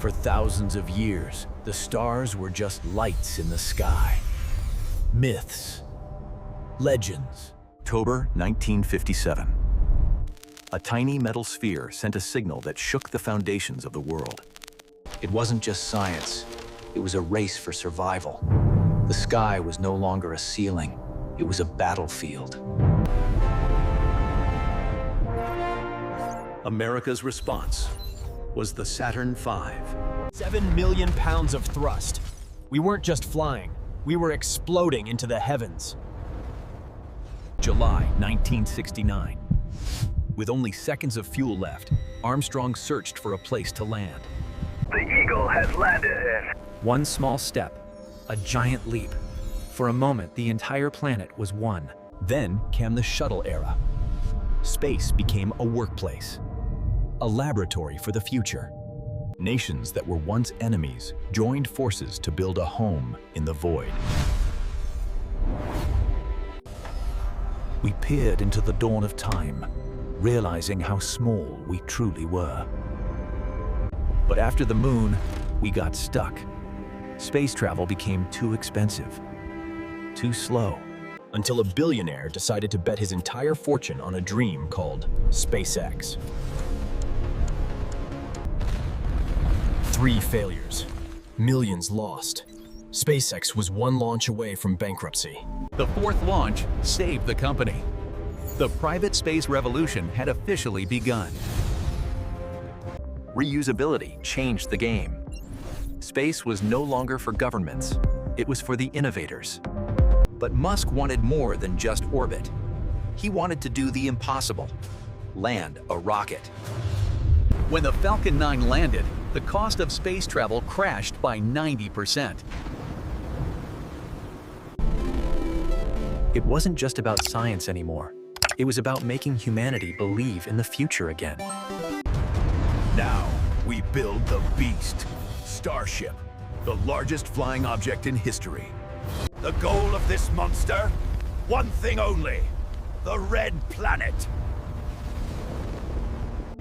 For thousands of years, the stars were just lights in the sky. Myths, legends. October 1957. A tiny metal sphere sent a signal that shook the foundations of the world. It wasn't just science, it was a race for survival. The sky was no longer a ceiling, it was a battlefield. America's response was the Saturn V. 7 million pounds of thrust. We weren't just flying, we were exploding into the heavens. July 1969. With only seconds of fuel left, Armstrong searched for a place to land. The Eagle has landed. One small step, a giant leap. For a moment, the entire planet was one. Then came the shuttle era. Space became a workplace, a laboratory for the future. Nations that were once enemies joined forces to build a home in the void. We peered into the dawn of time, realizing how small we truly were. But after the moon, we got stuck. Space travel became too expensive, too slow. Until a billionaire decided to bet his entire fortune on a dream called SpaceX. 3 failures, millions lost. SpaceX was one launch away from bankruptcy. The 4th launch saved the company. The private space revolution had officially begun. Reusability changed the game. Space was no longer for governments, it was for the innovators. But Musk wanted more than just orbit. He wanted to do the impossible, land a rocket. When the Falcon 9 landed, the cost of space travel crashed by 90%. It wasn't just about science anymore. It was about making humanity believe in the future again. Now, we build the Beast, Starship, the largest flying object in history. The goal of this monster? One thing only, the Red Planet.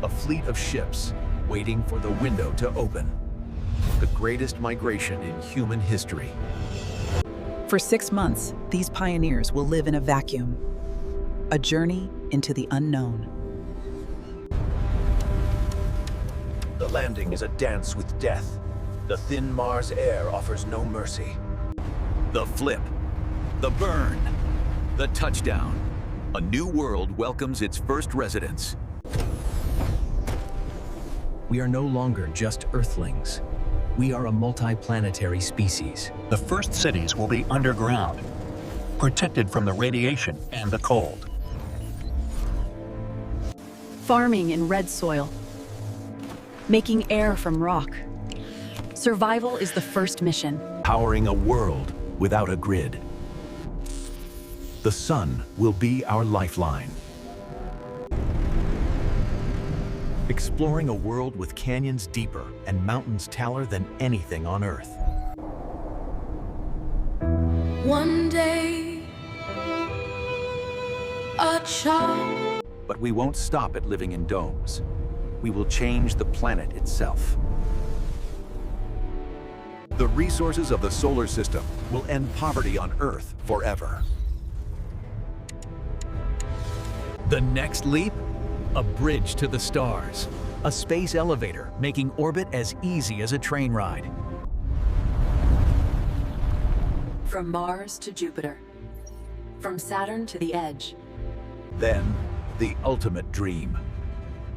A fleet of ships waiting for the window to open. The greatest migration in human history. For 6 months, these pioneers will live in a vacuum, a journey into the unknown. The landing is a dance with death. The thin Mars air offers no mercy. The flip, the burn, the touchdown. A new world welcomes its first residents. We are no longer just Earthlings. We are a multi-planetary species. The first cities will be underground, protected from the radiation and the cold. Farming in red soil. Making air from rock. Survival is the first mission. Powering a world without a grid. The sun will be our lifeline. Exploring a world with canyons deeper and mountains taller than anything on Earth. One day, a child. But we won't stop at living in domes. We will change the planet itself. The resources of the solar system will end poverty on Earth forever. The next leap? A bridge to the stars. A space elevator making orbit as easy as a train ride. From Mars to Jupiter. From Saturn to the Edge. Then, the ultimate dream.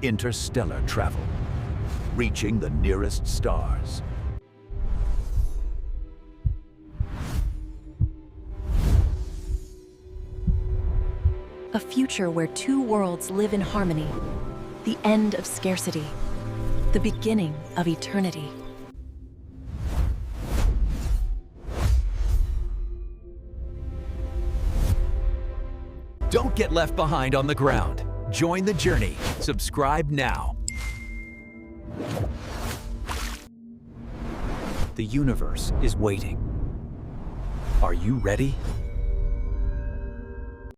Interstellar travel. Reaching the nearest stars. A future where 2 worlds live in harmony. The end of scarcity. The beginning of eternity. Don't get left behind on the ground. Join the journey. Subscribe now. The universe is waiting. Are you ready?